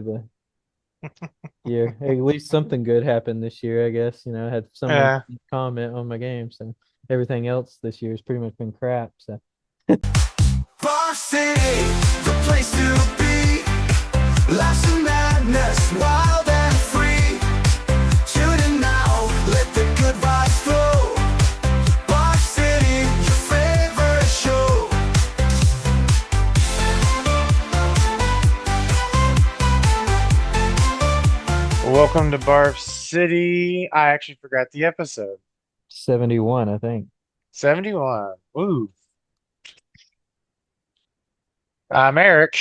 the year. At least something good happened this year, I guess. I had someone Yeah. comment on my game, so everything else this year has pretty much been crap. So Varsity, the place to be. Life's a madness, wild and free. Tune in now, let the good vibes flow. Varsity, your favorite show. Welcome to Barf City. I actually forgot the episode. 71, I think. 71. Ooh. I'm Eric.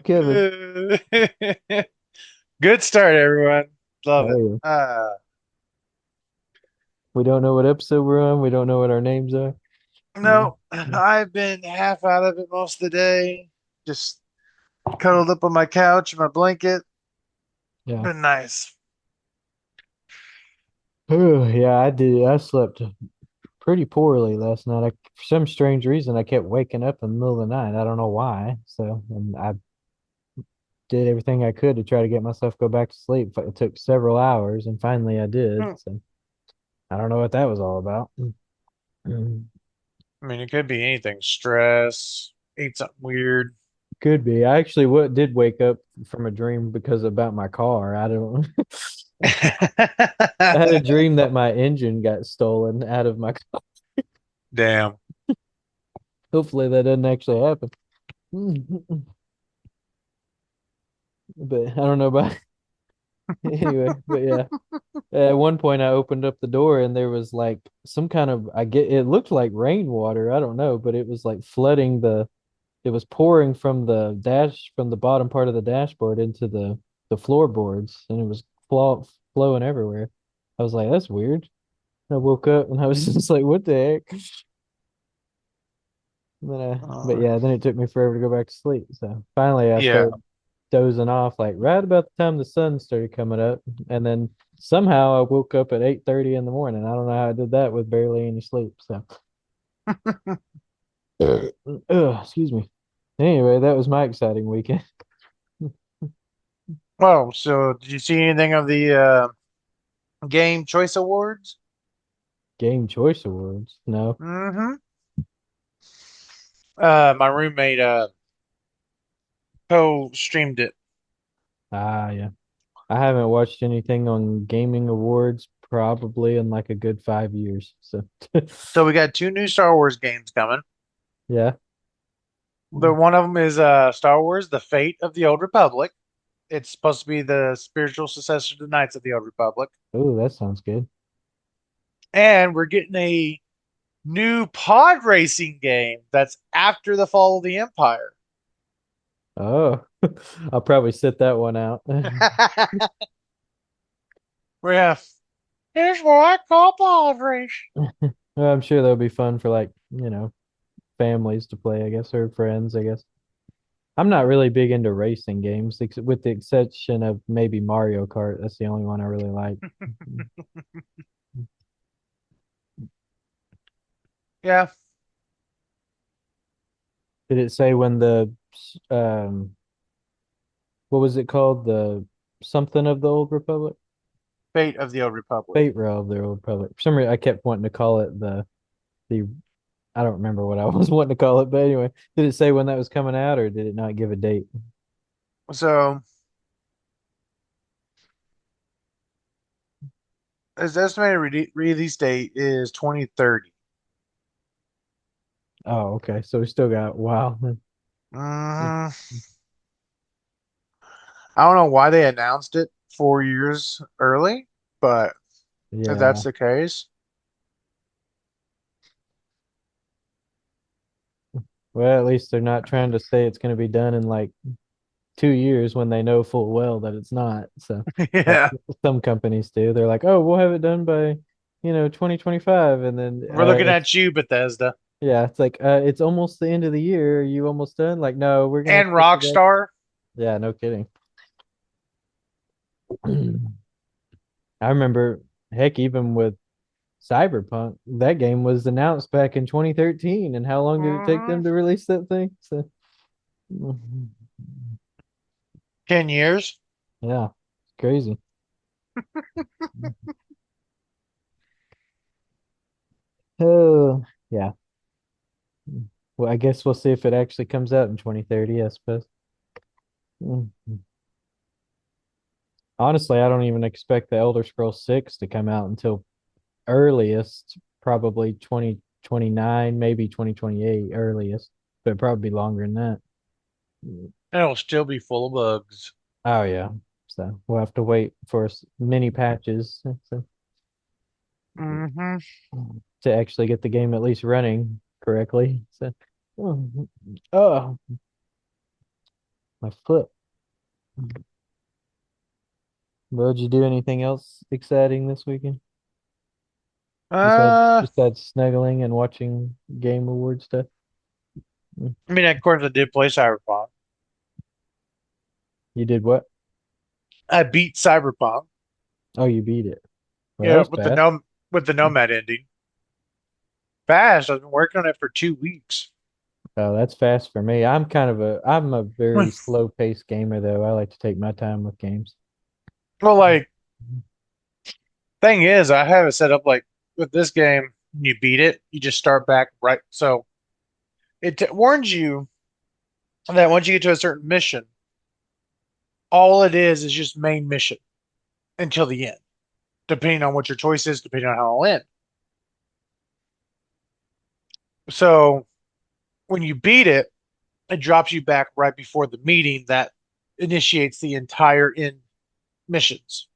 Kevin. Good start, everyone. Love it. Oh, yeah. Uh, We don't know what episode we're on. We don't know what our names are. Yeah. no, I've been half out of it most of the day. Just cuddled up on my couch, my blanket. Yeah. Been nice. Oh, yeah, I did. I slept pretty poorly last night. For some strange reason, I kept waking up in the middle of the night. I don't know why. So, and I did everything I could to try to get myself go back to sleep. It took several hours, and finally I did. Hmm. So I don't know what that was all about. Mm. I mean, it could be anything. Stress, ate something weird. Could be. I actually did wake up from a dream because about my car. I don't. I had a dream that my engine got stolen out of my car. Damn. Hopefully that doesn't actually happen. But I don't know about anyway. But yeah, at one point I opened up the door and there was like some kind of it looked like rainwater. I don't know, but it was like flooding it was pouring from from the bottom part of the dashboard into the floorboards, and it was flowing everywhere. I was like, that's weird. I woke up and I was just like, what the heck? But Uh, yeah, then it took me forever to go back to sleep. So finally I yeah. started dozing off like right about the time the sun started coming up, and then somehow I woke up at 8:30 in the morning. I don't know how I did that with barely any sleep. So excuse me. Anyway, that was my exciting weekend. Oh, so did you see anything of the Game Choice Awards? Game Choice Awards. No. Mm-hmm. My roommate co-streamed it. Ah, yeah. I haven't watched anything on gaming awards probably in like a good 5 years. So So we got two new Star Wars games coming. yeah. The one of them is Star Wars: The Fate of the Old Republic. It's supposed to be the spiritual successor to the Knights of the Old Republic. Oh, that sounds good. And we're getting a new pod racing game that's after the fall of the Empire. Oh, I'll probably sit that one out. Yeah, here's what I call pod race. Well, I'm sure that'll be fun for like, families to play, I guess, or friends, I guess. I'm not really big into racing games, with the exception of maybe Mario Kart. That's the only one I really like. Yeah, Did it say when um what was it called? The something of the Old Republic? Fate of the Old Republic. Fate Rail of the Old Republic. For some reason I kept wanting to call it the I don't remember what I was wanting to call it, but anyway, did it say when that was coming out or did it not give a date? So its estimated release date is 2030. Oh, okay. So we still got wow. Mhm. I don't know why they announced it 4 years early, but if Yeah. that's the case, Well, at least they're not trying to say it's going to be done in like 2 years when they know full well that it's not. So, like yeah, some companies do. They're like, "Oh, we'll have it done by, 2025," and then we're looking it's at you, Bethesda yeah, it's like it's almost the end of the year. Are you almost done? Like, no, we're gonna and push it back. Rockstar. Yeah, no kidding. I remember, heck, even with Cyberpunk, that game was announced back in 2013, and how long did it take Mhm. them to release that thing? So, 10 years. Yeah, it's crazy. Oh, yeah. Well, I guess we'll see if it actually comes out in 2030, I suppose. Honestly, I don't even expect the Elder Scrolls 6 to come out until earliest, probably 2029, maybe 2028 earliest, but probably longer than that. And it'll still be full of bugs. Oh yeah. So we'll have to wait for many patches Hmm. to actually get the game at least running correctly. So, oh, my foot. Well, did you do anything else exciting this weekend Uh, besides snuggling and watching Game Award stuff? Mm. I mean, of course, I did play Cyberpunk. You did what? I beat Cyberpunk. Oh, you beat it. Well, that Yeah, was fast. with the Nomad ending. Fast. I've been working on it for 2 weeks. Oh, that's fast for me. I'm a very slow paced gamer though. I like to take my time with games. Well, like thing is, I have it set up like with this game. You beat it, you just start back right. So it warns you that once you get to a certain mission, all it is just main mission until the end, depending on what your choice is, depending on how it'll end. So when you beat it, it drops you back right before the meeting that initiates the entire end missions.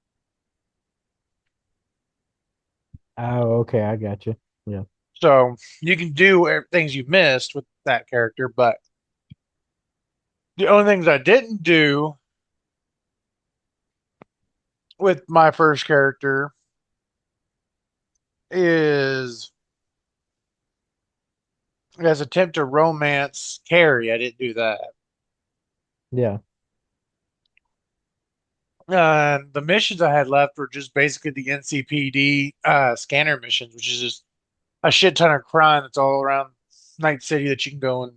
Oh, okay, I got you. Yeah. So you can do things you've missed with that character, but the only things I didn't do with my first character is as attempt to romance Carrie. I didn't do that. Yeah. The missions I had left were just basically the NCPD scanner missions, which is just a shit ton of crime that's all around Night City that you can go and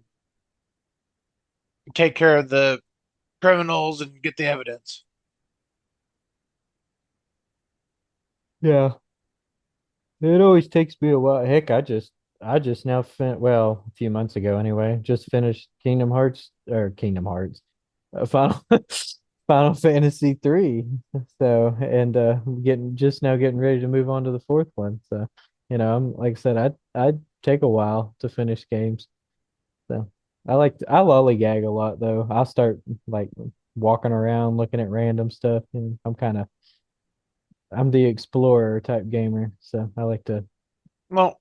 take care of the criminals and get the evidence. Yeah. It always takes me a while. Heck, I just now well, a few months ago anyway, just finished Kingdom Hearts, Final Final Fantasy 3. So, and getting just now getting ready to move on to the fourth one. So, I'm like I said, I take a while to finish games. So, I lollygag a lot though. I'll start like walking around looking at random stuff, and I'm the explorer type gamer, so I like to Well,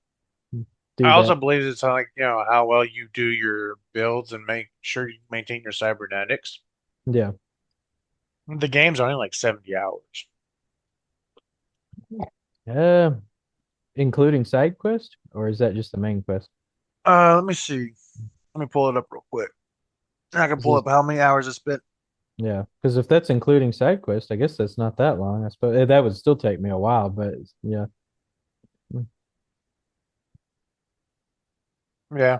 I do also that. believe it's like, how well you do your builds and make sure you maintain your cybernetics. Yeah. The game's only like 70 hours. Uh, including side quest, or is that just the main quest? Let me see. Let me pull it up real quick. I can This pull is up how many hours I spent. yeah, because if that's including side quest, I guess that's not that long. I suppose that would still take me a while, but yeah. Yeah.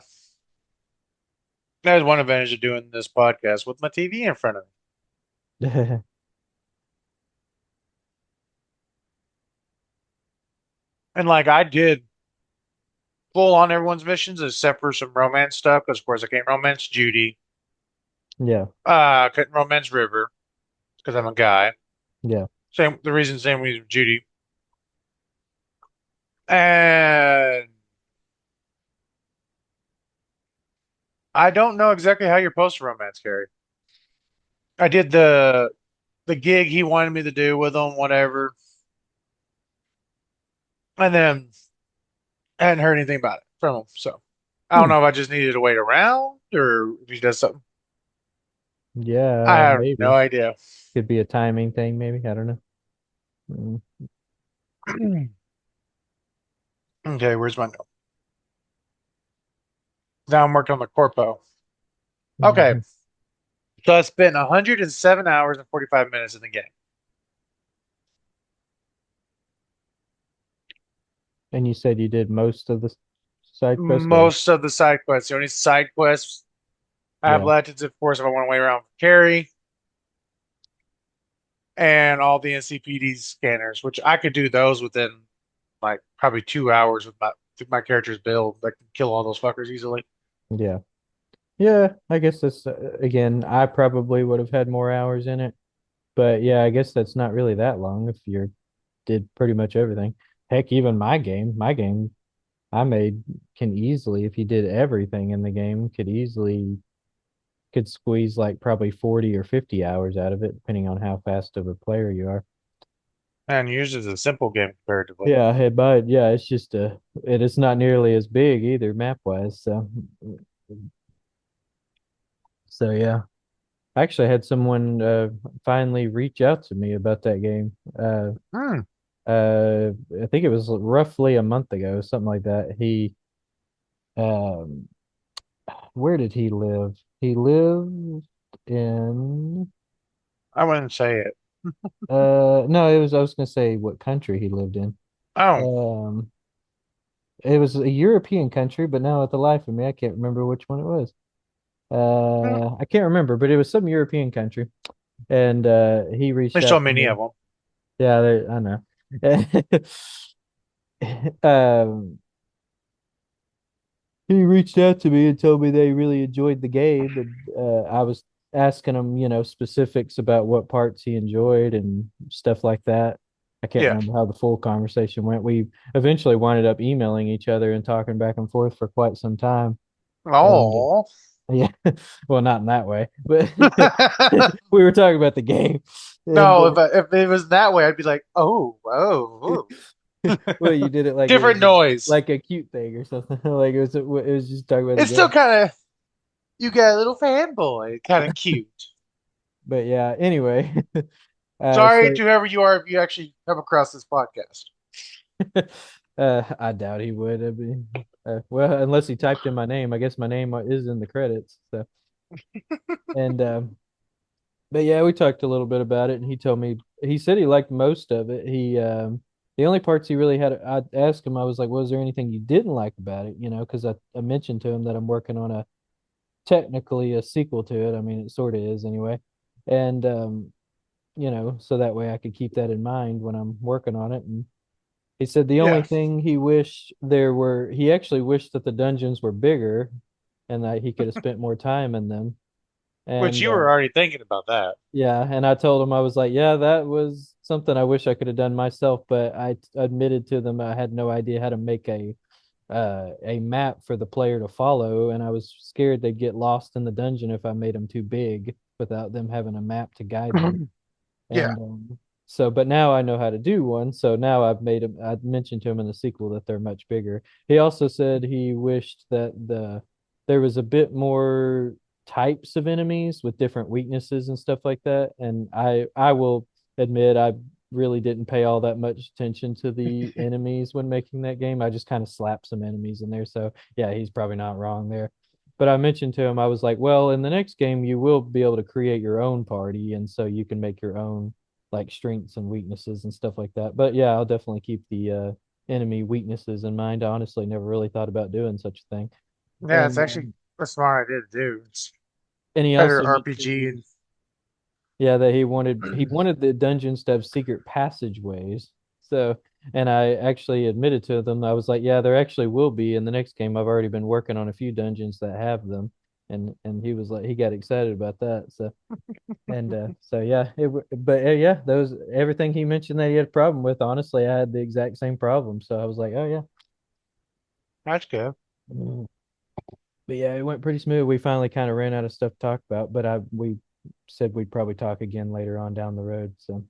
That is one advantage of doing this podcast with my TV in front of me. And like I did full on everyone's missions except for some romance stuff, because of course I can't romance Judy. Yeah, I couldn't romance River because I'm a guy. yeah, Same reason with Judy. And I don't know exactly how you're supposed to romance Carrie. I did the gig he wanted me to do with him, whatever. And then I hadn't heard anything about it from him. So I don't hmm. know if I just needed to wait around or if he does something. I Yeah, have no maybe idea. could be a timing thing. Maybe I don't know. Mm. Okay, where's my note? Now I'm working on the corpo. Okay, so I spent 107 hours and 45 minutes in the game. And you said you did most of the side quests, or Most of the side quests. The only side quests I have Yeah, latitudes, of course, if I want to wait around for carry, and all the NCPD scanners, which I could do those within like probably 2 hours with my character's build. I can kill all those fuckers easily. yeah, yeah. I guess that's again. I probably would have had more hours in it, but yeah, I guess that's not really that long if you did pretty much everything. Heck, even my game I made can easily, if you did everything in the game, could squeeze like probably 40 or 50 hours out of it, depending on how fast of a player you are. And yours is a simple game comparatively. But yeah, it's just it is not nearly as big either map wise. So yeah. I actually had someone finally reach out to me about that game. Hmm. I think it was roughly a month ago, something like that. Um, where did he live? He lived in, I wouldn't say it. no, I was gonna say what country he lived in. Oh, Um, it was a European country, but now at the life of me, I can't remember which one it was. hmm. I can't remember, but it was some European country, and he reached There's so out to many me. of them. Yeah, I know. Um, he reached out to me and told me they really enjoyed the game, and I was asking him, specifics about what parts he enjoyed and stuff like that. I can't Yeah. remember how the full conversation went. We eventually winded up emailing each other and talking back and forth for quite some time. And Oh. yeah, well, not in that way, but we were talking about the game. And No, if it was that way, I'd be like, oh, oh, well, oh. you did it like it Different was noise. like a cute thing or something. Like it was just talking about the It's still game. kind of, you got a little fanboy, kind of cute. But yeah, anyway, Sorry so to whoever you are if you actually come across this podcast. I doubt he would. I mean, well, unless he typed in my name, I guess my name is in the credits. So and but yeah, we talked a little bit about it, and he said he liked most of it. The only parts he really had, I asked him, I was like, was there anything you didn't like about it? Because I mentioned to him that I'm working on a technically a sequel to it. I mean, it sort of is anyway. And so that way I could keep that in mind when I'm working on it. And he said the only Yeah, thing he actually wished that the dungeons were bigger and that he could have spent more time in them. which And you were already thinking about that. yeah, and I told him I was like, yeah, that was something I wish I could have done myself, but I admitted to them I had no idea how to make a map for the player to follow, and I was scared they'd get lost in the dungeon if I made them too big without them having a map to guide them. Yeah, And so, but now I know how to do one. So now I mentioned to him in the sequel that they're much bigger. He also said he wished that there was a bit more types of enemies with different weaknesses and stuff like that. And I will admit I really didn't pay all that much attention to the enemies when making that game. I just kind of slapped some enemies in there. So yeah, he's probably not wrong there. But I mentioned to him, I was like, well, in the next game, you will be able to create your own party. And so you can make your own like strengths and weaknesses and stuff like that. But yeah, I'll definitely keep the enemy weaknesses in mind. I honestly never really thought about doing such a thing. yeah, it's And actually a smart idea to do. It's he better also RPG mentioned, and yeah, that he wanted the dungeons to have secret passageways. So, and I actually admitted to them, I was like, yeah, there actually will be in the next game. I've already been working on a few dungeons that have them. And he was like, he got excited about that. So, and so yeah, but yeah, those everything he mentioned that he had a problem with. Honestly, I had the exact same problem. So I was like, oh yeah. that's good. Mm. But yeah, it went pretty smooth. We finally kind of ran out of stuff to talk about, but we said we'd probably talk again later on down the road. So,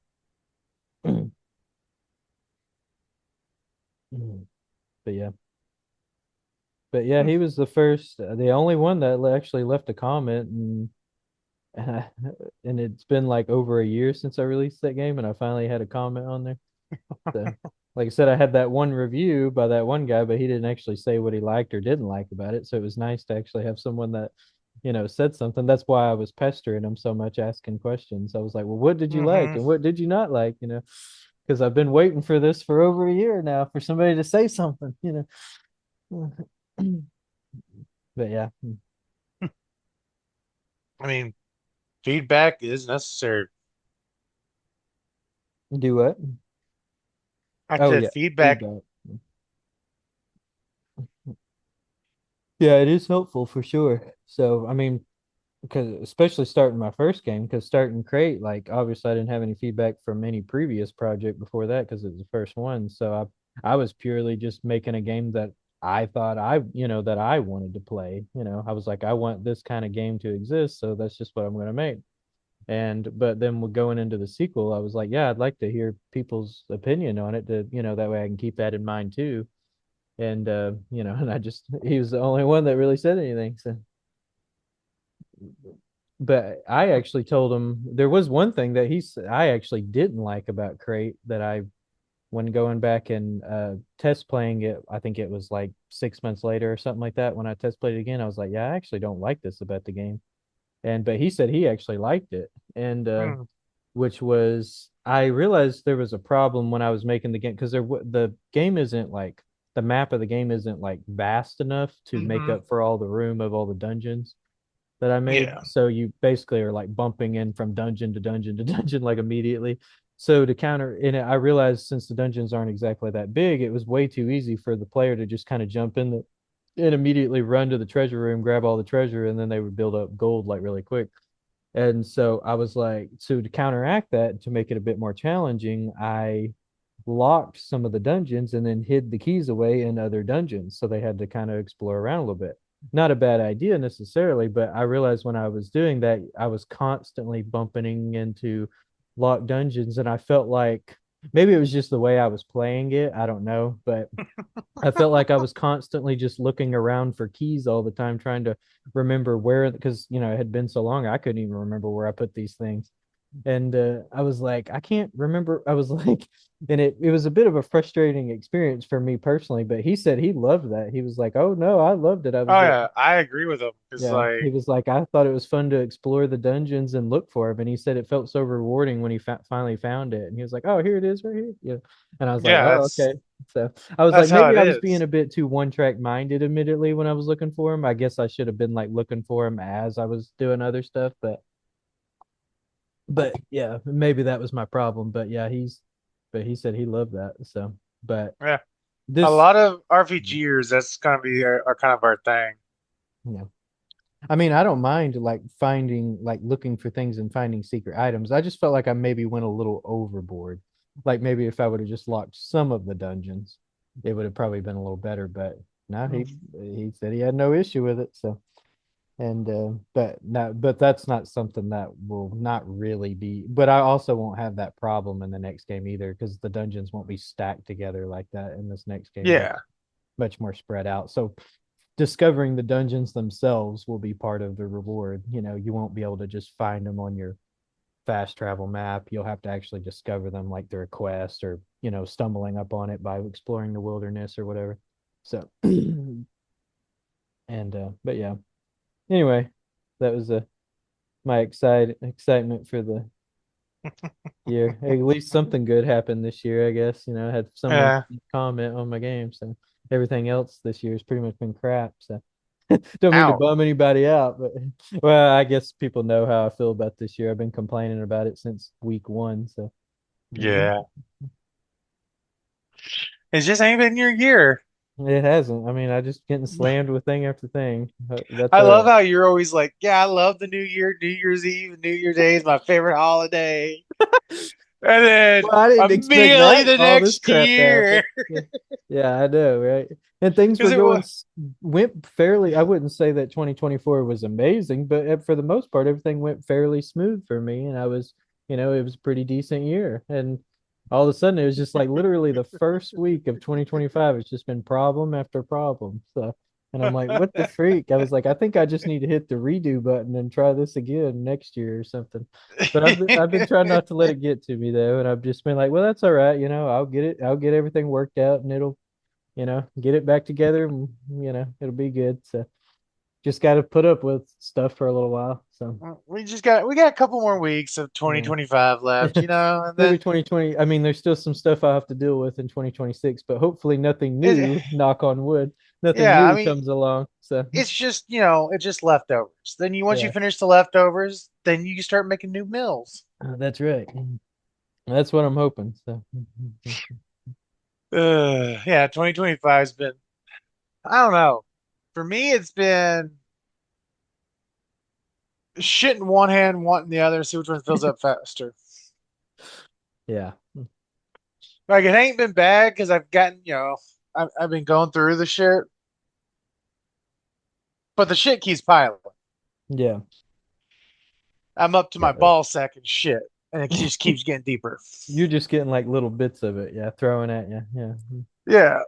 but yeah, Hmm. he was the only one that actually left a comment, and and it's been like over a year since I released that game, and I finally had a comment on there. So, like I said, I had that one review by that one guy, but he didn't actually say what he liked or didn't like about it. So it was nice to actually have someone that, said something. That's why I was pestering him so much, asking questions. I was like, well, what did you like Hmm. and what did you not like? Because I've been waiting for this for over a year now for somebody to say something. But yeah. I mean, feedback is necessary. Do what? I Oh said yeah, feedback. feedback. Yeah, it is helpful for sure. So, I mean, because especially starting my first game, because starting Crate, like obviously I didn't have any feedback from any previous project before that because it was the first one. So I was purely just making a game that I thought that I wanted to play. I was like, I want this kind of game to exist, so that's just what I'm going to make. And but then we're going into the sequel, I was like, yeah, I'd like to hear people's opinion on it that way I can keep that in mind too. And and he was the only one that really said anything. So but I actually told him there was one thing that he said I actually didn't like about Crate that I when going back and test playing it, I think it was like 6 months later or something like that. When I test played it again, I was like, yeah, I actually don't like this about the game. And but he said he actually liked it. And Hmm. which was I realized there was a problem when I was making the game because the game isn't like the map of the game isn't like vast enough to make Hmm. up for all the room of all the dungeons that I made. Yeah. So you basically are like bumping in from dungeon to dungeon to dungeon like immediately. So to counter in it, I realized since the dungeons aren't exactly that big, it was way too easy for the player to just kind of jump in and immediately run to the treasure room, grab all the treasure, and then they would build up gold like really quick. And so I was like, so to counteract that, to make it a bit more challenging, I locked some of the dungeons and then hid the keys away in other dungeons. So they had to kind of explore around a little bit. Not a bad idea necessarily, but I realized when I was doing that, I was constantly bumping into locked dungeons. And I felt like maybe it was just the way I was playing it. I don't know. But I felt like I was constantly just looking around for keys all the time, trying to remember where, because, it had been so long, I couldn't even remember where I put these things. And I was like, I can't remember. I was like, and it was a bit of a frustrating experience for me personally, but he said he loved that. He was like, oh no, I loved it. I was Oh like, yeah, I agree with him. It's yeah, he like, was like, I thought it was fun to explore the dungeons and look for him. And he said it felt so rewarding when he finally found it. And he was like, oh, here it is right here. Yeah. And I was like, yeah, oh, okay. So I was that's like, how maybe it I was being is. a bit too one track minded admittedly when I was looking for him. I guess I should have been like looking for him as I was doing other stuff. But yeah, maybe that was my problem. But yeah, but he said he loved that. So, but Yeah, a this, lot of RPGers, that's gonna be our kind of our thing. yeah. I mean, I don't mind like finding, like looking for things and finding secret items. I just felt like I maybe went a little overboard. Like maybe if I would have just locked some of the dungeons, it would have probably been a little better. But no, Mm. he said he had no issue with it. So and but no, but that's not something that will not really be. But I also won't have that problem in the next game either because the dungeons won't be stacked together like that in this next game. They'll Yeah, much more spread out. So discovering the dungeons themselves will be part of the reward. You won't be able to just find them on your fast travel map. You'll have to actually discover them like through a quest or, stumbling up on it by exploring the wilderness or whatever. So, and, but yeah, anyway, that was my excitement for the year. At least something good happened this year, I guess. I had someone yeah. comment on my game, so everything else this year has pretty much been crap. So don't mean to Ow. bum anybody out, but well, I guess people know how I feel about this year. I've been complaining about it since week one, so Yeah, it just ain't been your year. it hasn't. I mean, I just getting slammed with thing after thing. That's I all love right. how you're always like, yeah, I love the New Year, New Year's Eve, New Year's Day is my favorite holiday. And then Well, I didn't expect immediately that the all this next crap to happen. year, Yeah, yeah, I know, right? And things were because it was, went fairly. I wouldn't say that 2024 was amazing, but for the most part, everything went fairly smooth for me, and it was a pretty decent year. And all of a sudden, it was just like literally the first week of 2025. It's just been problem after problem. So, and I'm like, what the freak? I was like, I think I just need to hit the redo button and try this again next year or something. But I've been trying not to let it get to me though, and I've just been like, well, that's all right, I'll get everything worked out, and it'll, get it back together, and it'll be good. So just got to put up with stuff for a little while. So we got a couple more weeks of yeah, 2025 left, and maybe then 2020. I mean, there's still some stuff I have to deal with in 2026, but hopefully nothing it, new. Knock on wood. Nothing Yeah, I new mean, comes along. So it's just, it's just leftovers. Then once you yeah, finish the leftovers, then you can start making new meals. that's right. That's what I'm hoping. So Yeah, 2025 has been, I don't know. For me, it's been shit in one hand, want in the other, see which one fills up faster. yeah, Like, it ain't been bad because I've gotten, I've been going through the shit, but the shit keeps piling. yeah. I'm up to my ball sack and shit, and it just keeps getting deeper. You're just getting like little bits of it, yeah, throwing at you. Yeah. Yeah,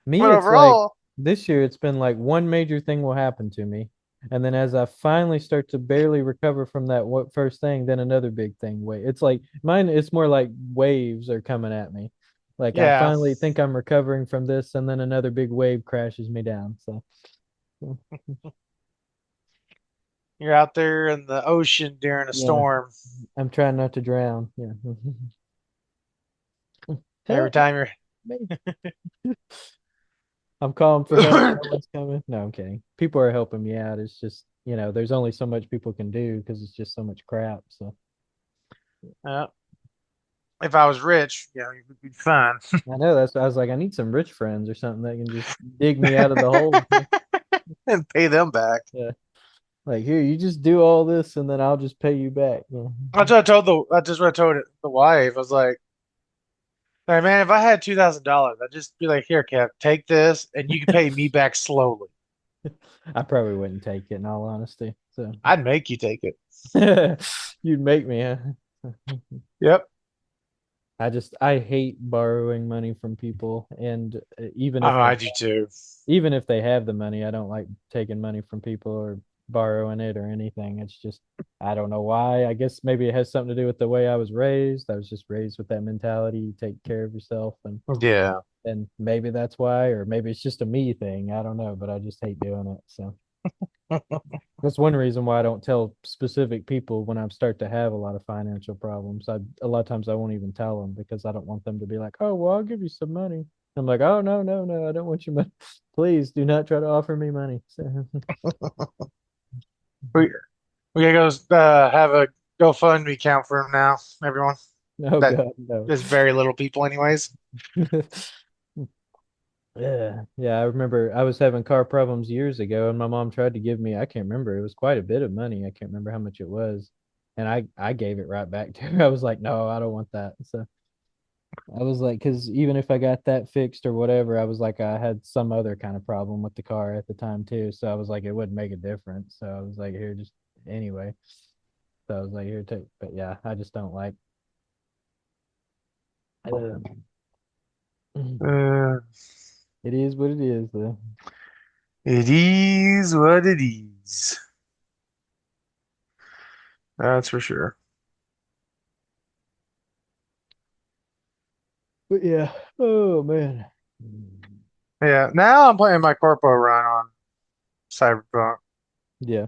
Me, but it's like overall, this year, it's been like one major thing will happen to me. And then as I finally start to barely recover from that what first thing, then another big thing. Wait, it's like mine, it's more like waves are coming at me. Like I yeah, finally think I'm recovering from this, and then another big wave crashes me down. So you're out there in the ocean during a yeah, storm. I'm trying not to drown. Yeah. Every Help time you're, me. I'm calling for help. No one's coming. No, I'm kidding. People are helping me out. It's just, there's only so much people can do because it's just so much crap. So uh, if I was rich, it would be fine. I know that's I was like, I need some rich friends or something that can just dig me out of the hole. And pay them back. Yeah. Like here, you just do all this and then I'll just pay you back. Yeah. That's just what I told the wife. I was like, man, if I had $2,000, I'd just be like, here, Kev, take this, and you can pay me back slowly. I probably wouldn't take it in all honesty. So I'd make you take it. you'd make me, huh? Yep. I hate borrowing money from people, and even Oh, if I do too. even if they have the money, I don't like taking money from people or borrowing it or anything. It's just, I don't know why. I guess maybe it has something to do with the way I was raised. I was just raised with that mentality, you take care of yourself, Yeah. and maybe that's why, or maybe it's just a me thing. I don't know, but I just hate doing it. So that's one reason why I don't tell specific people when I start to have a lot of financial problems. A lot of times I won't even tell them because I don't want them to be like, "Oh, well, I'll give you some money." I'm like, "Oh, no, no, no, I don't want your money. Please do not try to offer me money." So, We we gotta go have a GoFundMe account for him now, everyone. oh That God, no. is very little people, anyways. Yeah, yeah. I remember I was having car problems years ago, and my mom tried to give me, I can't remember, it was quite a bit of money. I can't remember how much it was. And I gave it right back to her. I was like, no, I don't want that. So I was like, because even if I got that fixed or whatever, I was like, I had some other kind of problem with the car at the time too. So I was like, it wouldn't make a difference. So I was like, here, just anyway. So I was like, here, take. But yeah, I just don't like. Uh, Uh, it is what it is, though. it is what it is. That's for sure. But yeah, oh man. Yeah. Now I'm playing my corpo run on Cyberpunk. Yeah.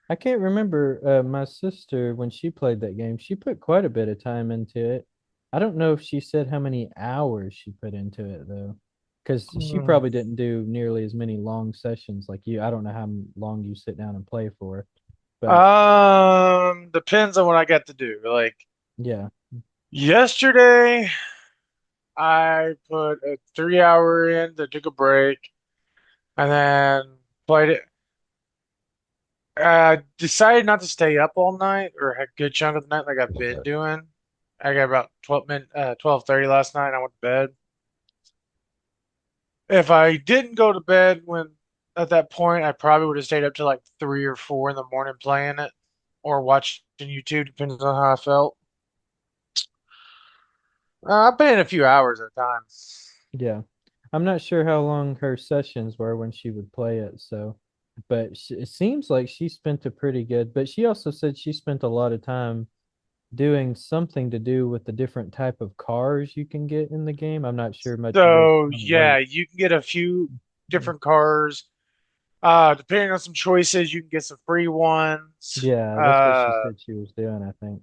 I can't remember my sister when she played that game. She put quite a bit of time into it. I don't know if she said how many hours she put into it though, because she Hmm. probably didn't do nearly as many long sessions like you. I don't know how long you sit down and play for, but Depends on what I got to do. Like yeah, yesterday, I put a 3 hour in, then took a break, and then played it. Decided not to stay up all night or a good chunk of the night like I've been doing. I got about 12:30 last night. I went to bed. If I didn't go to bed when at that point, I probably would have stayed up till like 3 or 4 in the morning playing it or watching YouTube, depends on how I felt. I put in a few hours at a time. yeah. I'm not sure how long her sessions were when she would play it, so but it seems like she spent a pretty good, but she also said she spent a lot of time doing something to do with the different type of cars you can get in the game. I'm not sure much about So how it yeah, works. you can get a few different cars. Depending on some choices, you can get some free ones. Yeah, that's what she said she was doing, I think.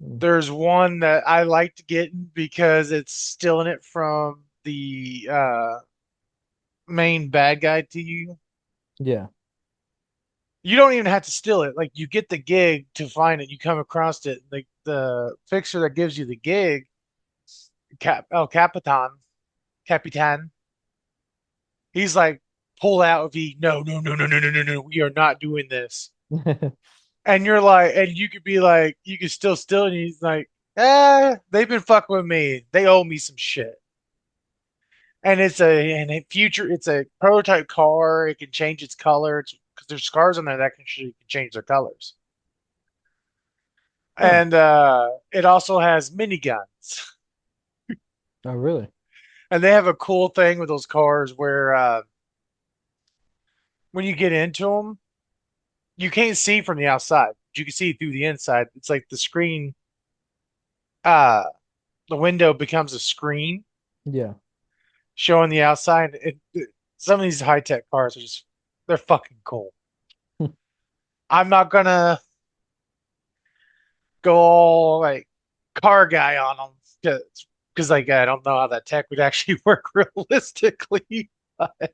Mm. There's one that I liked getting because it's stealing it from the main bad guy to you, Yeah. you don't even have to steal it. Like you get the gig to find it, you come across it. Like the fixer that gives you the gig, Capitan, he's like, pull out V. No, no, no, no, no, no, no, no. We are not doing this. And you're like, and you could be like, you could still steal, and he's like, they've been fucking with me. They owe me some shit. And it's a prototype car. It can change its color. It's because there's cars on there that can change their colors. Huh. And it also has miniguns. Oh, really? And they have a cool thing with those cars where when you get into them, you can't see from the outside. You can see through the inside. It's like the screen, uh, the window becomes a screen Yeah. showing the outside. Some of these high tech cars are just, they're fucking cool. I'm not gonna go all like car guy on them because like I don't know how that tech would actually work realistically. But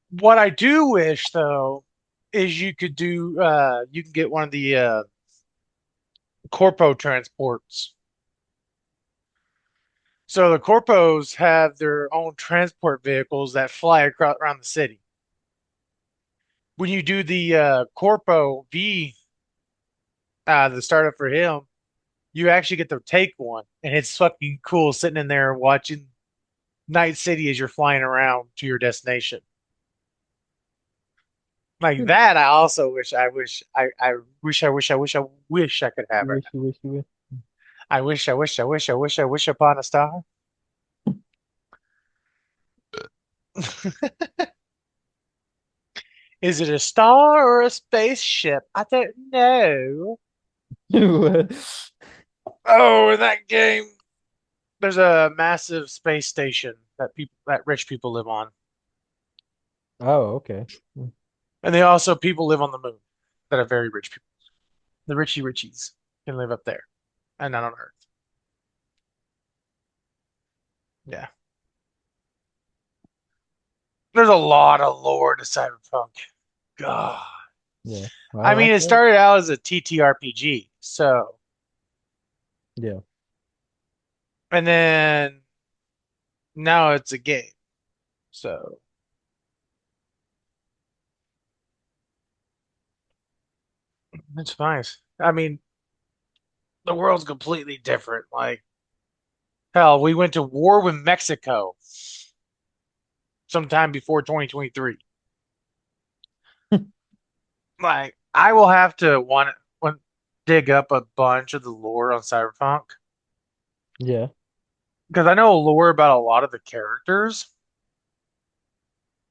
what I do wish though is you can get one of the corpo transports. So the corpos have their own transport vehicles that fly across around the city. When you do the corpo V, the startup for him, you actually get to take one, and it's fucking cool sitting in there watching Night City as you're flying around to your destination. Like Hmm. that, I also wish I could have You right wish, you wish, you wish. now. I wish upon a star. Is it a star or a spaceship? I don't know. Oh, in that game, there's a massive space station that rich people live on, Oh, okay. and they also people live on the moon that are very rich people. The richie richies can live up there and not on Earth. Yeah, there's a lot of lore to Cyberpunk. God. Yeah. Well, I I mean, like it that. started out as a TTRPG, so, Yeah. and then now it's a game, so it's nice. I mean, the world's completely different. Like, hell, we went to war with Mexico sometime before 2023. Like, I will have to want dig up a bunch of the lore on Cyberpunk Yeah. because I know lore about a lot of the characters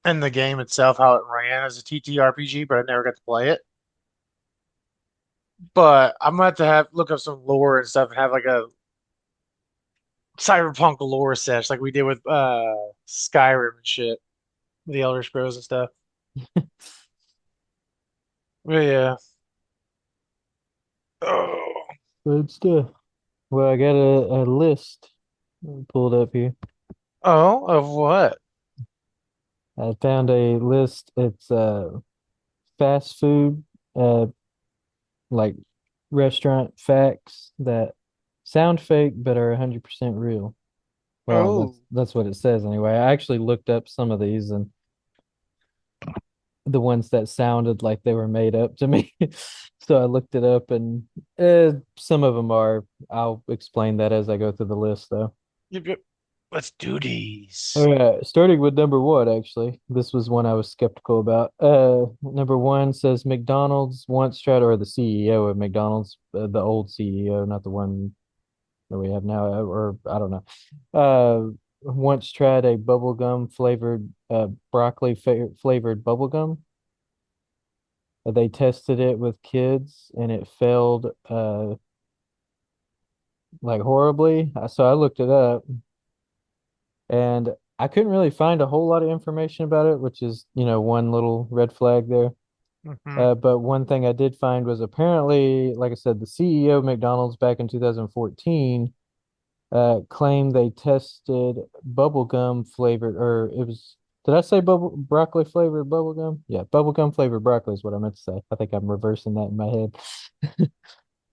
and the game itself, how it ran as a TTRPG, but I never got to play it. But I'm gonna have to have look up some lore and stuff and have like a Cyberpunk lore sesh like we did with Skyrim and shit, the Elder Scrolls and stuff. But yeah. Oh, Good stuff. Well, I got a list pulled up here. oh, of what? I found a list. It's fast food, uh, like restaurant facts that sound fake but are 100% real. Well, Oh, that's what it says anyway. I actually looked up some of these and the ones that sounded like they were made up to me. So I looked it up and some of them are. I'll explain that as I go through the list though. yep, yep. Let's do these. All right, starting with number one, actually. This was one I was skeptical about. Number one says McDonald's once tried, or the CEO of McDonald's, the old CEO, not the one that we have now, or I don't know. Once tried a bubblegum flavored, broccoli flavored bubblegum. They tested it with kids and it failed, like horribly. So I looked it up and I couldn't really find a whole lot of information about it, which is, one little red flag there. Hmm. But one thing I did find was apparently, like I said, the CEO of McDonald's back in 2014 claimed they tested bubblegum flavored, or it was, did I say broccoli flavored bubblegum? Yeah, bubblegum flavored broccoli is what I meant to say. I think I'm reversing that in my head.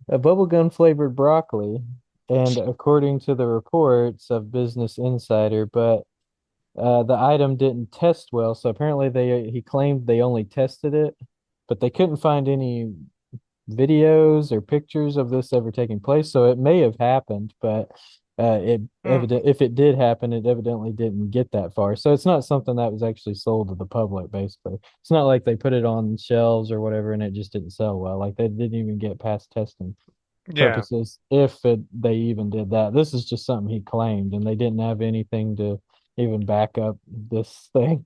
A bubblegum flavored broccoli, and according to the reports of Business Insider, but the item didn't test well, so apparently he claimed they only tested it, but they couldn't find any videos or pictures of this ever taking place. So it may have happened, but it Hmm. evident if it did happen, it evidently didn't get that far. So it's not something that was actually sold to the public, basically. It's not like they put it on shelves or whatever and it just didn't sell well. Like they didn't even get past testing Yeah. purposes, they even did that. This is just something he claimed, and they didn't have anything to even back up this thing.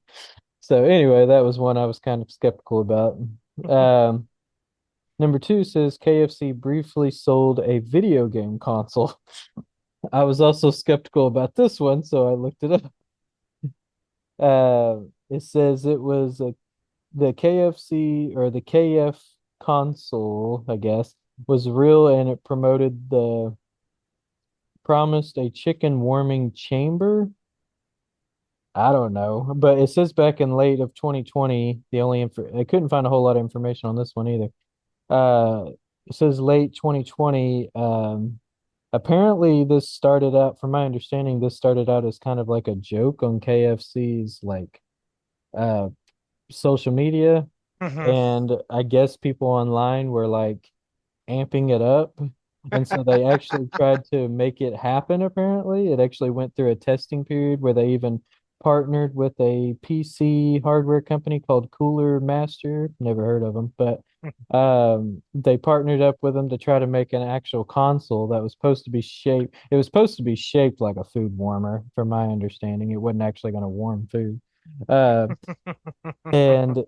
So anyway, that was one I was kind of skeptical about. Um, Number two says KFC briefly sold a video game console. I was also skeptical about this one, so I looked it up. It says it was the KFC or the KF console, I guess, was real and it promised a chicken warming chamber. I don't know, but it says back in late of 2020, I couldn't find a whole lot of information on this one either. Uh, it says late 2020. Apparently, this started out, from my understanding, this started out as kind of like a joke on KFC's like uh social media, Hmm. and I guess people online were like amping it up. And so they actually tried to make it happen, apparently. It actually went through a testing period where they even partnered with a PC hardware company called Cooler Master. Never heard of them, but they partnered up with them to try to make an actual console that was supposed to be shaped. It was supposed to be shaped like a food warmer, from my understanding. It wasn't actually going to warm food. Uh, and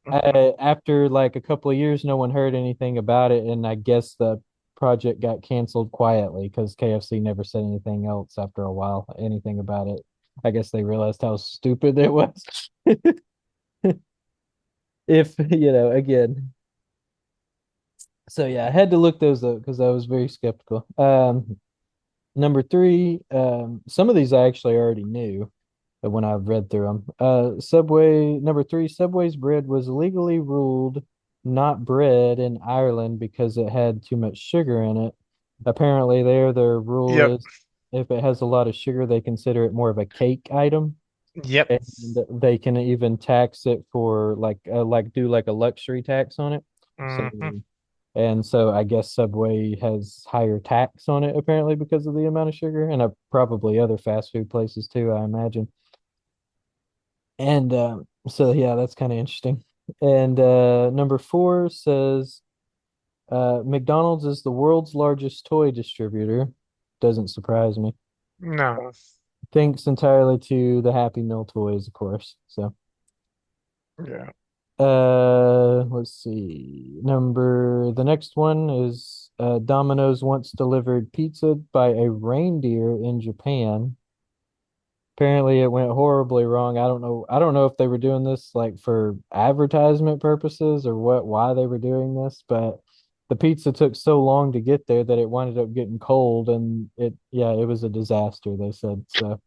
after like a couple of years, no one heard anything about it, and I guess the project got canceled quietly because KFC never said anything else after a while, anything about it. I guess they realized how stupid it was. If, again. So yeah, I had to look those up because I was very skeptical. Number three, some of these I actually already knew when I read through them. Number three, Subway's bread was legally ruled not bread in Ireland because it had too much sugar in it. Apparently, there their rule Yep. is if it has a lot of sugar, they consider it more of a cake item, Yep. and they can even tax it for like do like a luxury tax on it. So Hmm. and so I guess Subway has higher tax on it apparently because of the amount of sugar, and probably other fast food places too, I imagine. And so yeah, that's kind of interesting. And number four says McDonald's is the world's largest toy distributor. Doesn't surprise me. No. Thanks entirely to the Happy Meal toys, of course. So Yeah. let's see. The next one is Domino's once delivered pizza by a reindeer in Japan. Apparently it went horribly wrong. I don't know if they were doing this like for advertisement purposes or why they were doing this, but the pizza took so long to get there that it wound up getting cold, and it was a disaster, they said. So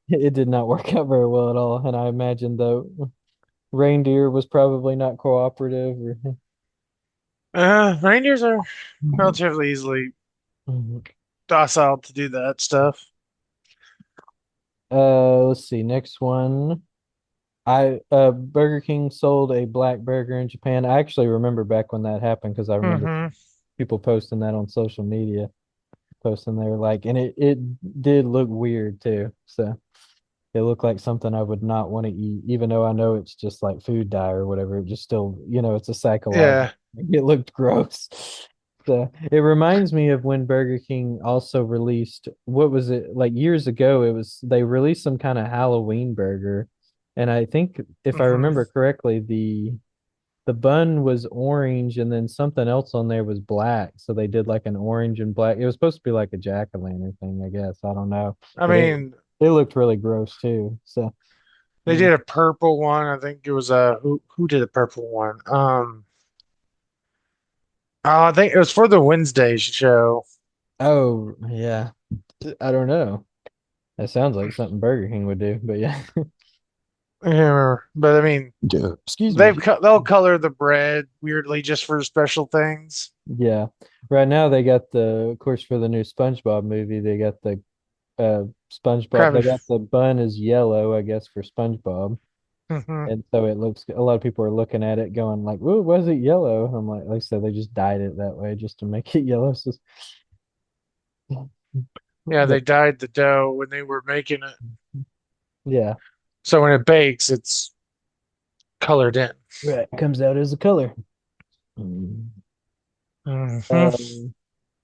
it did not work out very well at all. And I imagine the reindeer was probably not cooperative or Reindeers are relatively easily docile to do that stuff. let's see, next one. I Burger King sold a black burger in Japan. I actually remember back when that happened because I remember Hmm. people posting that on social media, posting they were like, and it did look weird too. So it looked like something I would not want to eat, even though I know it's just like food dye or whatever. It just still, it's a psychological. Yeah. It looked gross. So it reminds me of when Burger King also released, what was it, like years ago? They released some kind of Halloween burger. And I think if I Hmm. remember correctly, the bun was orange and then something else on there was black. So they did like an orange and black. It was supposed to be like a jack-o'-lantern thing, I guess. I don't know. I But mean, it looked really gross too. So they mm. did a purple one. I think it was who did the purple one? I think it was for the Wednesday show. Oh yeah. I don't know. That sounds like something Burger King would do, but yeah. Yeah, but I mean, Yeah. Excuse me. they'll color the bread weirdly just for special things. Yeah. Right now they got of course, for the new SpongeBob movie, they got the SpongeBob. They Krabby. got the bun is yellow, I guess, for SpongeBob. Mhm. And so it looks, a lot of people are looking at it going like, "Whoa, why is it yellow?" And I'm like I said, they just dyed it that way just to make it yellow. So, Yeah, but they dyed the dough when they were making it. yeah, So when it bakes, it's colored in. right, comes out as a color. Mm. Hmm. Um,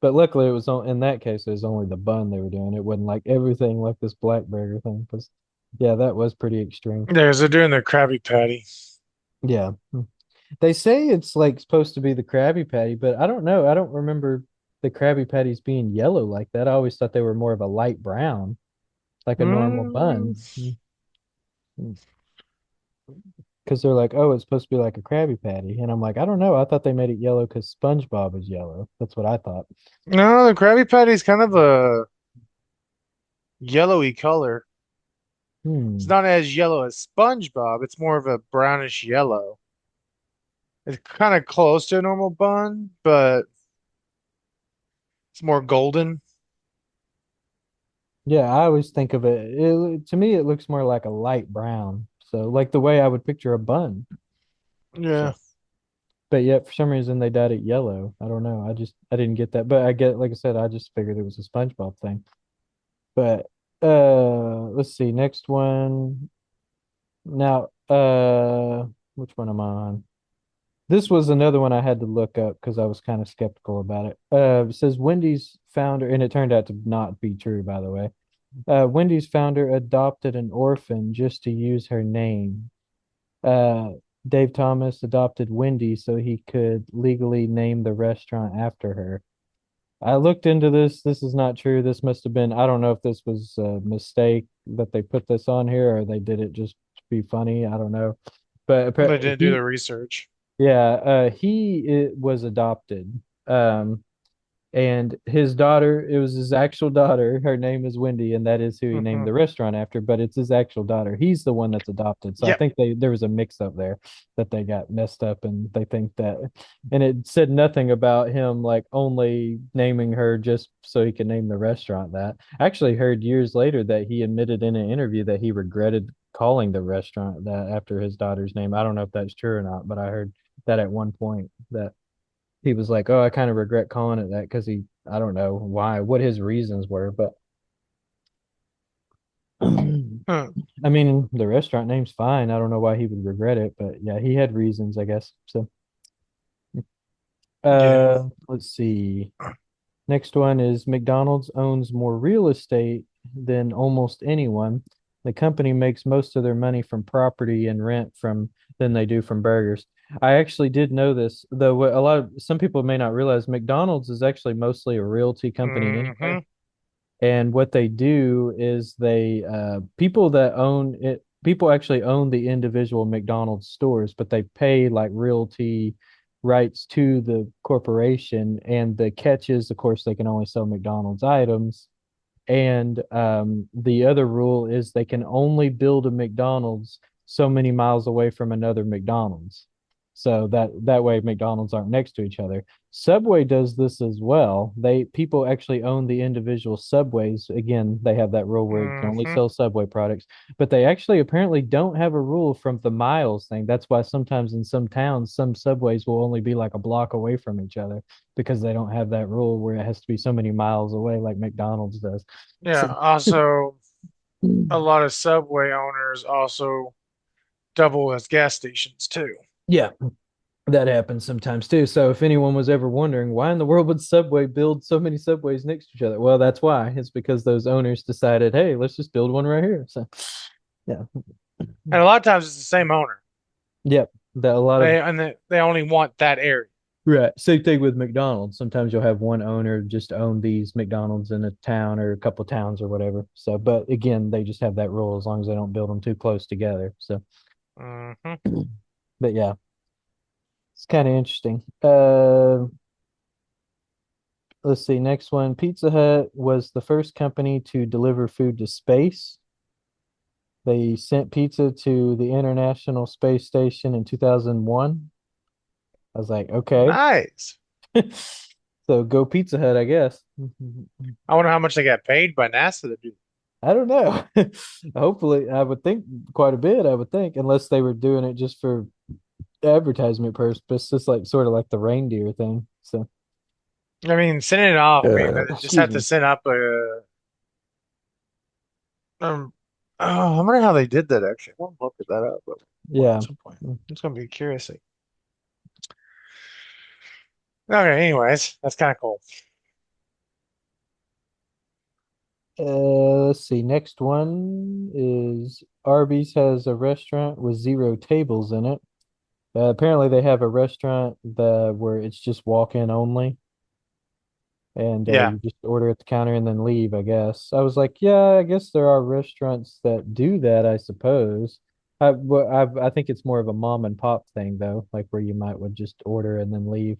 but luckily, it was in that case, it was only the bun they were doing. It wasn't like everything like this black burger thing. Because yeah, that was pretty extreme. There's they're doing their Krabby Patty. Yeah, they say it's like supposed to be the Krabby Patty, but I don't know. I don't remember the Krabby Patties being yellow like that. I always thought they were more of a light brown, like a normal Mm, bun. Because they're like, oh, it's supposed to be like a Krabby Patty, and I'm like, I don't know. I thought they made it yellow because SpongeBob is yellow. That's what I thought. no, the Krabby Patty is kind of a yellowy color. It's Hmm. not as yellow as SpongeBob. It's more of a brownish yellow. It's kind of close to a normal bun, but it's more golden. Yeah, I always think of it. To me, it looks more like a light brown. So, like the way I would picture a bun. Yeah. So, but yet for some reason they dyed it yellow. I don't know. I didn't get that. But I get, like I said, I just figured it was a SpongeBob thing. But let's see. Next one. Now, which one am I on? This was another one I had to look up because I was kind of skeptical about it. It says Wendy's founder, and it turned out to not be true, by the way. Wendy's founder adopted an orphan just to use her name. Uh, Dave Thomas adopted Wendy so he could legally name the restaurant after her. I looked into this. This is not true. This must have been, I don't know if this was a mistake that they put this on here or they did it just to be funny. I don't know. But They didn't do he, the research. yeah, he was adopted. Um, and his daughter, it was his actual daughter. Her name is Wendy, and that is who he named Hmm. the restaurant after, but it's his actual daughter. He's the one that's adopted. So I Yep. think there was a mix up there that they got messed up and they think that, and it said nothing about him like only naming her just so he could name the restaurant that. I actually heard years later that he admitted in an interview that he regretted calling the restaurant that after his daughter's name. I don't know if that's true or not, but I heard that at one point that he was like, "Oh, I kind of regret calling it that because I don't know why, what his reasons were, but Huh. I mean, the restaurant name's fine. I don't know why he would regret it, but yeah, he had reasons, I guess. So, Yeah. let's see. Next one is McDonald's owns more real estate than almost anyone. The company makes most of their money from property and rent from than they do from burgers. I actually did know this, though some people may not realize McDonald's is actually mostly a realty company anyway. Hmm. And what they do is people that own it, people actually own the individual McDonald's stores, but they pay like realty rights to the corporation. And the catch is, of course, they can only sell McDonald's items. And the other rule is they can only build a McDonald's so many miles away from another McDonald's. So that way McDonald's aren't next to each other. Subway does this as well. People actually own the individual subways. Again, they have that rule where you can only Hmm. sell Subway products, but they actually apparently don't have a rule from the miles thing. That's why sometimes in some towns, some subways will only be like a block away from each other because they don't have that rule where it has to be so many miles away like McDonald's does. Yeah. So, Also, a lot of Subway owners also double as gas stations too. yeah, that happens sometimes too. So if anyone was ever wondering why in the world would Subway build so many subways next to each other, well, that's why. It's because those owners decided, hey, let's just build one right here. So yeah, And a lot of times it's the same owner. yep. That a lot of They only want that area. right. Same thing with McDonald's. Sometimes you'll have one owner just own these McDonald's in a town or a couple towns or whatever. So, but again, they just have that rule as long as they don't build them too close together. So, Hmm. but yeah, it's kind of interesting. Let's see. Next one. Pizza Hut was the first company to deliver food to space. They sent pizza to the International Space Station in 2001. I was like, okay. Nice. So go Pizza Hut, I guess. I wonder how much they got paid by NASA to do. I don't know. Hopefully, I would think quite a bit, I would think, unless they were doing it just for advertisement purpose, just like sort of like the reindeer thing. So, I mean, sending it off. I mean, they just excuse have to me. send up a. Um, oh, I wonder how they did that. Actually, I won't look at that up, but well, at Yeah. some point, it's gonna be curious. Okay, anyways, that's kind of cool. Let's see. Next one is Arby's has a restaurant with zero tables in it. Apparently, they have a restaurant where it's just walk-in only, and Yeah, you just order at the counter and then leave, I guess. I was like, yeah, I guess there are restaurants that do that, I suppose. I think it's more of a mom and pop thing though, like where you might would just order and then leave.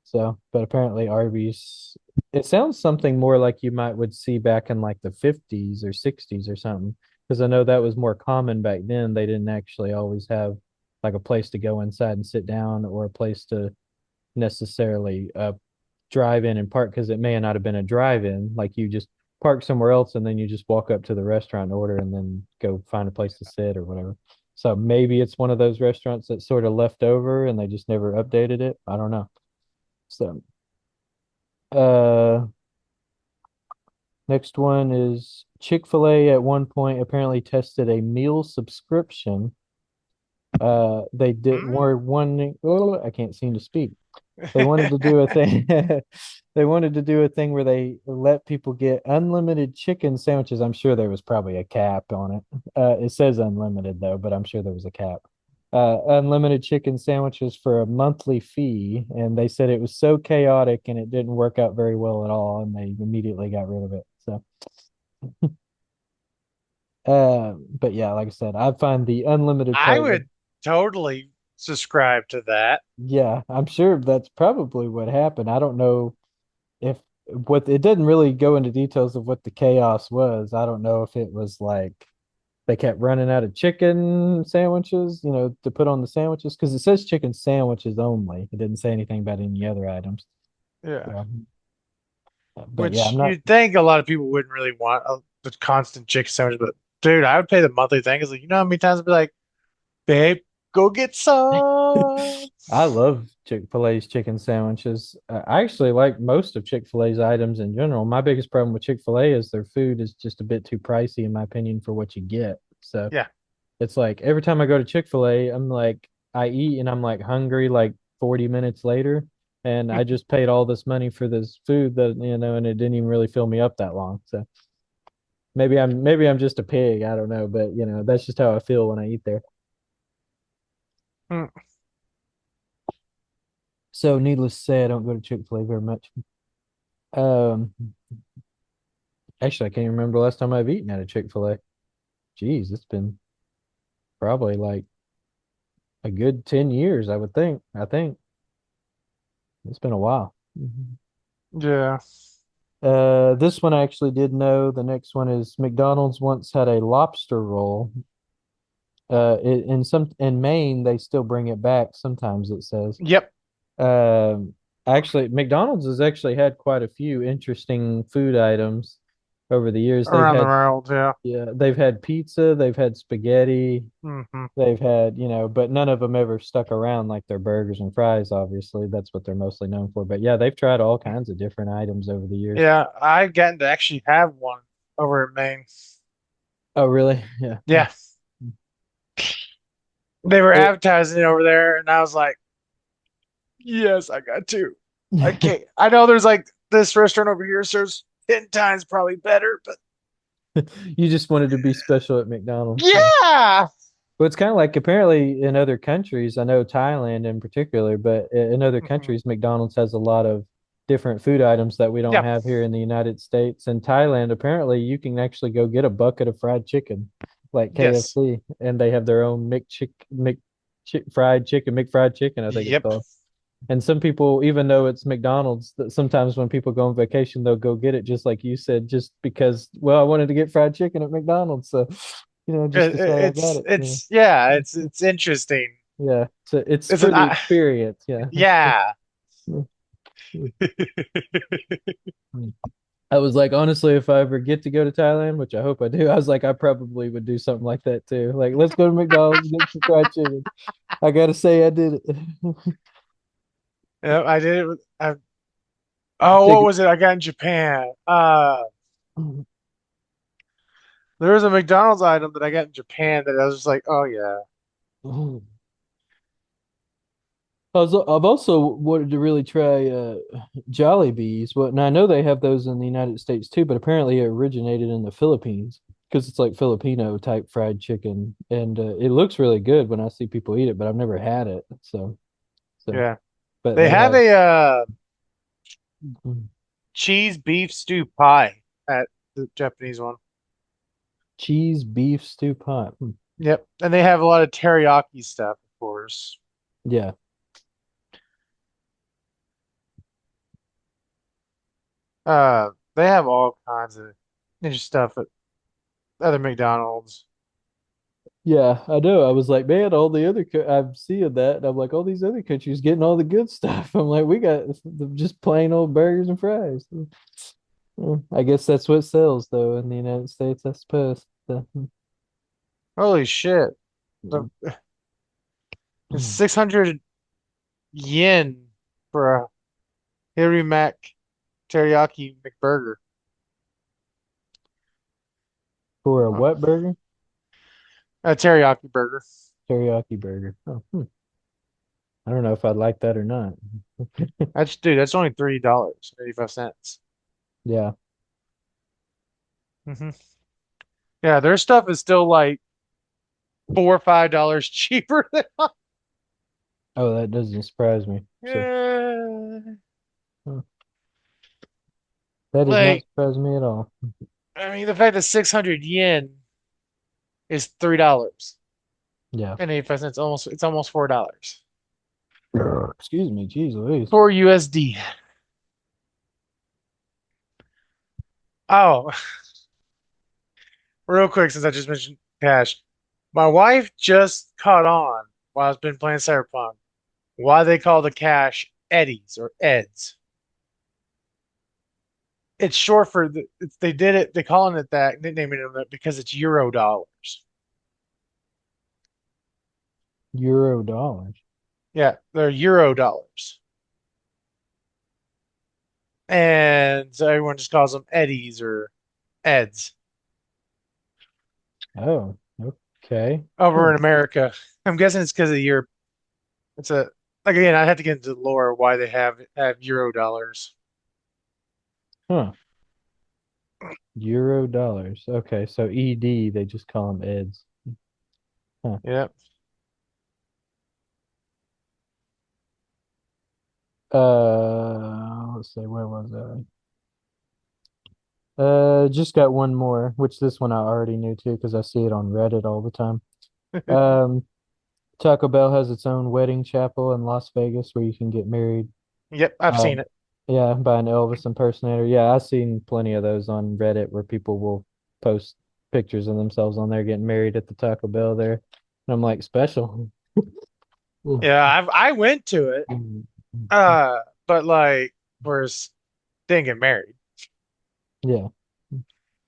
So, but apparently Arby's, it sounds something more like you might would see back in like the 50s or 60s or something. Because I know that was more common back then. They didn't actually always have like a place to go inside and sit down or a place to necessarily drive in and park because it may not have been a drive in. Like you just park somewhere else and then you just walk up to the restaurant and order and then go find a place to sit or whatever. So maybe it's one of those restaurants that sort of left over and they just never updated it. I don't know. So, uh, next one is Chick-fil-A at one point apparently tested a meal subscription. They did mm? were one, oh, I can't seem to speak. They wanted to do a thing. They wanted to do a thing where they let people get unlimited chicken sandwiches. I'm sure there was probably a cap on it. It says unlimited though, but I'm sure there was a cap. Unlimited chicken sandwiches for a monthly fee, and they said it was so chaotic and it didn't work out very well at all, and they immediately got rid of it. So, but yeah, like I said, I find the unlimited I part, would totally subscribe to that. yeah, I'm sure that's probably what happened. I don't know if what it didn't really go into details of what the chaos was. I don't know if it was like they kept running out of chicken sandwiches, to put on the sandwiches because it says chicken sandwiches only. It didn't say anything about any other items. Yeah. So, but yeah, Which I'm not. you'd think a lot of people wouldn't really want the constant chicken sandwich, but dude, I would pay the monthly thing. Cause like, you know how many times I'd be like, babe, go get some. I love Chick-fil-A's chicken sandwiches. I actually like most of Chick-fil-A's items in general. My biggest problem with Chick-fil-A is their food is just a bit too pricey, in my opinion, for what you get. So Yeah. it's like every time I go to Chick-fil-A, I'm like, I eat and I'm like hungry like 40 minutes later. And I just paid all this money for this food and it didn't even really fill me up that long. So maybe I'm just a pig. I don't know, but that's just how I feel when I eat there. Mm. So needless to say, I don't go to Chick-fil-A very much. Um, Actually, I can't even remember the last time I've eaten at a Chick-fil-A. Jeez, it's been probably like a good 10 years, I would think. I think it's been a while. Yeah. This one I actually did know. The next one is McDonald's once had a lobster roll. In Maine, they still bring it back sometimes, it says. Yep. Um, Actually, McDonald's has actually had quite a few interesting food items over the years. They've Around the had, world. Yeah. yeah, they've had pizza, they've had spaghetti, Hmm. they've had, but none of them ever stuck around like their burgers and fries, obviously. That's what they're mostly known for. But yeah, they've tried all kinds of different items over the years. Yeah. I've gotten to actually have one over in Maine. Oh, really? Yeah. Yeah. They were It, advertising it over there, and I was like, yes, I got to. I can't. I know there's like this restaurant over here serves 10 times probably better, but you just wanted to be special at McDonald's. So. yeah. Well, it's kind of like apparently in other countries, I know Thailand in particular, but in other Hmm. countries, McDonald's has a lot of different food items that we don't Yeah. have here in the United States. In Thailand, apparently you can actually go get a bucket of fried chicken like Yes. KFC, and they have their own fried chicken, McFried chicken, I think it's Yep. called. And some people, even though it's McDonald's, that sometimes when people go on vacation, they'll go get it just like you said, just because, well, I wanted to get fried chicken at McDonald's, so just to say I got it. It's yeah, it's interesting. Yeah. So it's It's for an the experience. Yeah. yeah. I was like, honestly, if I ever get to go to Thailand, which I hope I do, I was like, I probably would do something like that too. Like, let's go to McDonald's and get some fried chicken. I gotta say, I did it. Yeah, I did it oh, Take what it. was it I got in Japan? There was a McDonald's item that I got in Japan that I was just like, oh yeah. I've also wanted to really try Jollibees. Well, now I know they have those in the United States too, but apparently it originated in the Philippines because it's like Filipino type fried chicken, and it looks really good when I see people eat it. But I've never had it, so. Yeah. But They they have have a cheese beef stew pie at the Japanese one. cheese beef stew pot. Yep. And they have a lot of teriyaki stuff, of course. Yeah, They have all kinds of ninja stuff at other McDonald's. yeah, I know. I was like, man, all the other I'm seeing that, and I'm like, all these other countries getting all the good stuff. I'm like, we got just plain old burgers and fries. I guess that's what sells though in the United States, I suppose. So, Holy shit. The, it's 600 yen for a Harry Mac teriyaki McBurger. for a Oh, what burger? a teriyaki burger. Teriyaki burger. Oh, I don't know if I'd like that or not. That's only $3.85. Yeah. Hmm. Yeah, their stuff is still like $4 or $5 cheaper than Oh, that doesn't surprise me. So, yeah. uh, that does not Like, surprise me at all. I mean, the fact that 600 yen is $3 Yeah. and 85 cents, it's almost $4. Excuse me, geez Louise. 4 USD. Oh, real quick, since I just mentioned cash, my wife just caught on while I've been playing Cyberpunk why they call the cash eddies or eds. It's short for they did it, they calling it that, nicknaming it that because it's Euro dollars. Euro dollars. Yeah, they're Euro dollars. And so everyone just calls them eddies or eds Oh, okay. over Huh. in America. I'm guessing it's because of Europe. It's a like again, I have to get into the lore why they have Euro dollars. Huh. Euro dollars. Okay, so ED, they just call them EDs. Huh. Yep. Let's see, where was I? Just got one more, which this one I already knew too because I see it on Reddit all the time. Um, Taco Bell has its own wedding chapel in Las Vegas where you can get married. Yep, I've Uh, seen it. yeah, by an Elvis impersonator. Yeah, I've seen plenty of those on Reddit where people will post pictures of themselves on there getting married at the Taco Bell there. And I'm like, special. Yeah, I went to it. But like, whereas didn't get married. Yeah.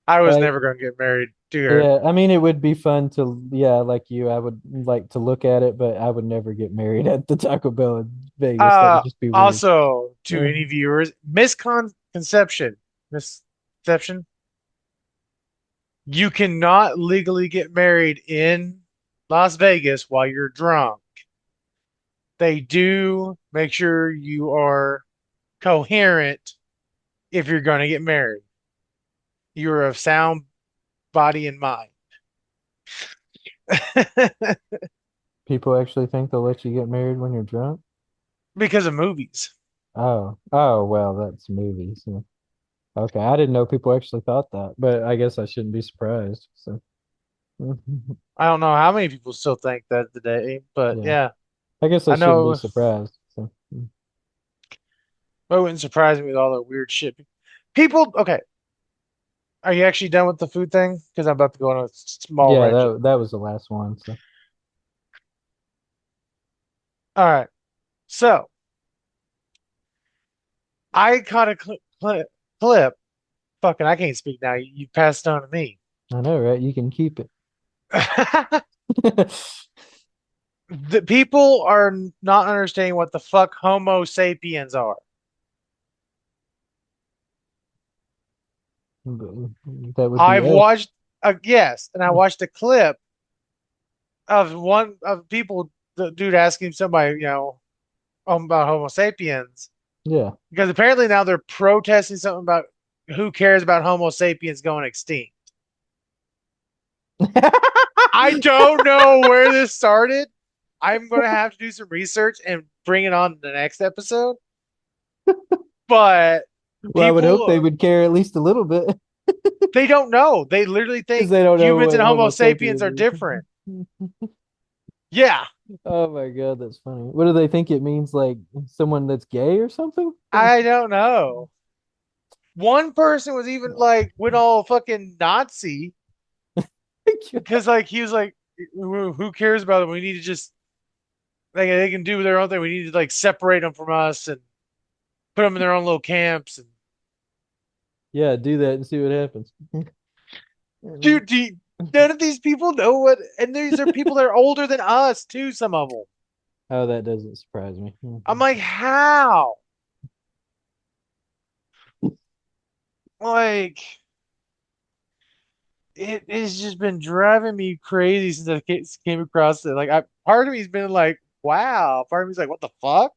I was Uh, never going to get married to her. yeah, I mean, it would be fun to, yeah, like you, I would like to look at it, but I would never get married at the Taco Bell in Vegas. That would just be weird. Also, to Uh, any viewers, misconception. You cannot legally get married in Las Vegas while you're drunk. They do make sure you are coherent if you're going to get married. You're of sound body and mind. People actually think they'll let you get married when you're drunk? Because of movies. Oh, well, that's movies. Yeah. Okay, I didn't know people actually thought that, but I guess I shouldn't be surprised. So, I don't know how many people still think that today, but yeah, yeah, I guess I I shouldn't be know. surprised. So, It wouldn't surprise me with all the weird shit. People, okay. Are you actually done with the food thing? Because I'm about to go on a small Yeah, rant. that was the last one. So All right. So I caught a clip. Fucking, I can't speak now. You passed on to me. I know, right? You can keep it. The people are not understanding what the fuck Homo sapiens are. That would be I've us. watched yes, and I watched a clip of one of people, the dude asking somebody, about Homo sapiens, Yeah. because apparently now they're protesting something about who cares about Homo sapiens going extinct. I don't know where this started. I'm going to have to do some research and bring it on the next episode. But Well, I would hope they people, would care at least a little bit they don't know. They literally because think they don't know humans what and Homo Homo sapiens sapien are different. is. Yeah, Oh my God, that's funny. What do they think it means? Like someone that's gay or something? I don't know. One person was even like, went all fucking Nazi because, like, he was like, who cares about them? We need to just, like, they can do their own thing. We need to, like, separate them from us and put them in their own little camps. And, Yeah, do that and see what happens. dude, none of these people know what, and these are people that are older than us, too, some of them. Oh, that doesn't surprise me. I'm like, how? Like, it has just been driving me crazy since I came across it. Like, part of me's been like, wow. Part of me's like, what the fuck?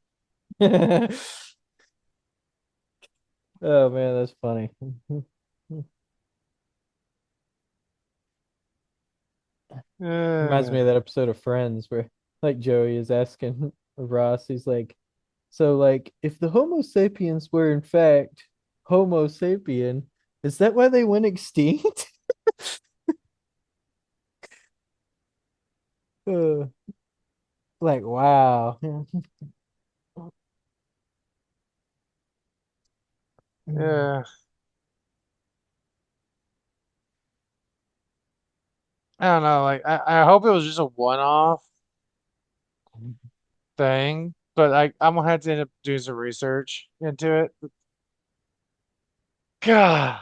Oh man, that's funny. Reminds me Uh, of that episode of Friends where like Joey is asking Ross, he's like, so like if the Homo sapiens were in fact Homo sapien, is that why they went extinct? Uh, like wow. yeah. I don't know. Like, I hope it was just a one-off thing, but I'm gonna have to end up doing some research into it. God.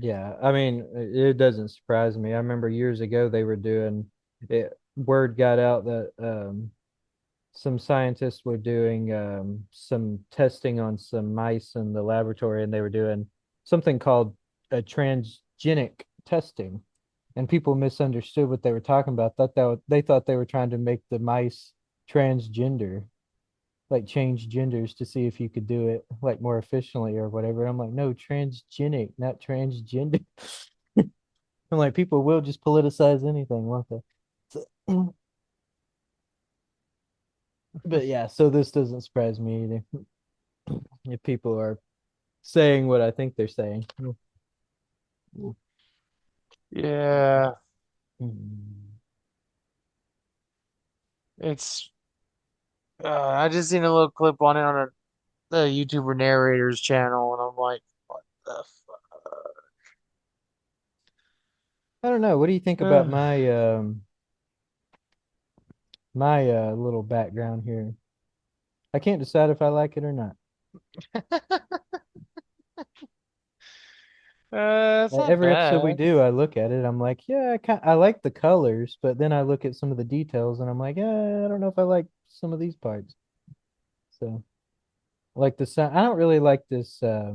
Yeah, I mean, it doesn't surprise me. I remember years ago they were doing it, word got out that some scientists were doing some testing on some mice in the laboratory, and they were doing something called a transgenic testing, and people misunderstood what they were talking about. They thought they were trying to make the mice transgender, like change genders to see if you could do it like more efficiently or whatever. I'm like, no, transgenic, not transgender. I'm like, people will just politicize anything, won't they? So, but yeah, so this doesn't surprise me either. If people are saying what I think they're saying. Yeah, it's. I just seen a little clip on it on a YouTuber narrator's channel, and I'm like, what the I don't know. What do you think about fuck? my little background here? I can't decide if I like it or not. It's not Every episode we bad. do, I look at it. I'm like, yeah, I like the colors, but then I look at some of the details, and I'm like, I don't know if I like some of these parts. So, like the sound, I don't really like this uh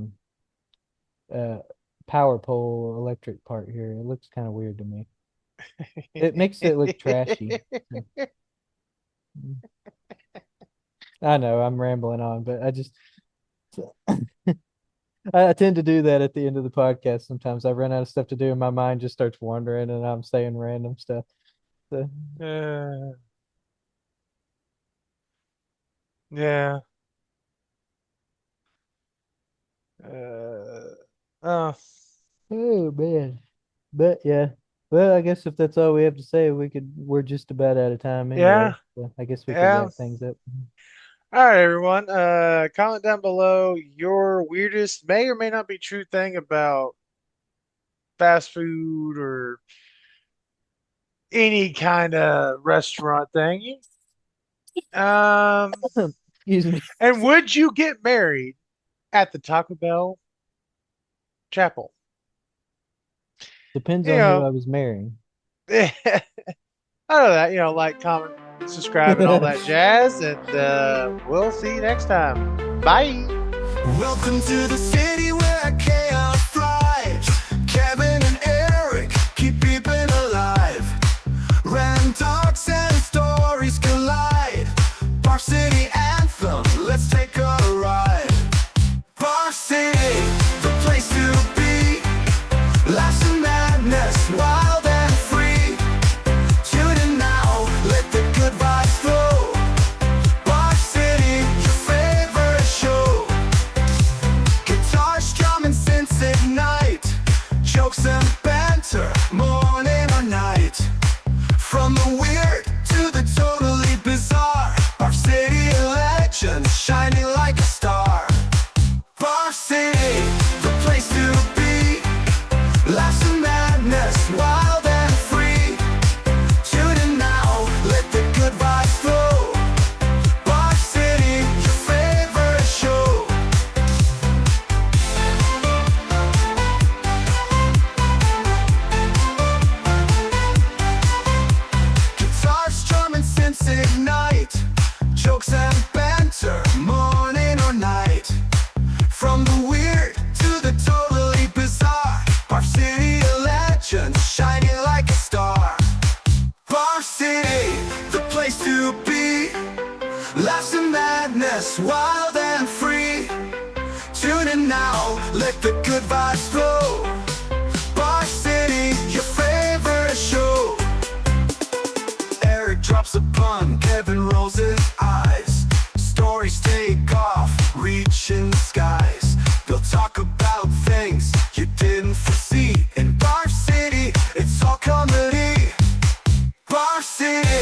power pole electric part here. It looks kind of weird to me. It makes it look trashy. So, I know I'm rambling on, but I tend to do that at the end of the podcast. Sometimes I run out of stuff to do, and my mind just starts wandering, and I'm saying random stuff. So, Uh, yeah. Uh, oh, oh man, but yeah. Well, I guess if that's all we have to say, we're just about out of time anyway. yeah, So I guess we could yeah. wrap things up. All right, everyone. Comment down below your weirdest, may or may not be true thing about fast food or any kind of restaurant thing. Um, Excuse me. and would you get married at the Taco Bell chapel? Depends You on who I know, was marrying. I don't know that, like, comment, subscribe, and all that jazz. And we'll see you next time. Bye. Welcome to the city where chaos thrives. Kevin and Eric keep peeping alive. Random talks and stories collide. Bar City anthem, let's take a ride. Bar City, the place to be. Laughs and madness, wild and free. Tune in now, let the good vibes flow. Bar City, your favorite show. Guitars, drum, and synths ignite. Jokes and banter, morning or night. From the weird to the totally bizarre. Bar City legend, shining like a star. Bar City, the place to be. Laughs and madness, wild and free. Tune in now, let the good vibes flow. Bar City, your favorite show. Guitars, drum, and synths ignite. Jokes and banter, morning or night. From the weird to the totally bizarre. Bar City, a legend, shining like a star. Bar City, the place to be. Laughs and madness, wild and free. Tune in now, let the good vibes flow. Bar City, your favorite show. Eric drops a pun, Kevin rolls his eyes. Stories take off, reaching the skies. They'll talk about things you didn't foresee. In Bar City, it's all comedy. Bar City.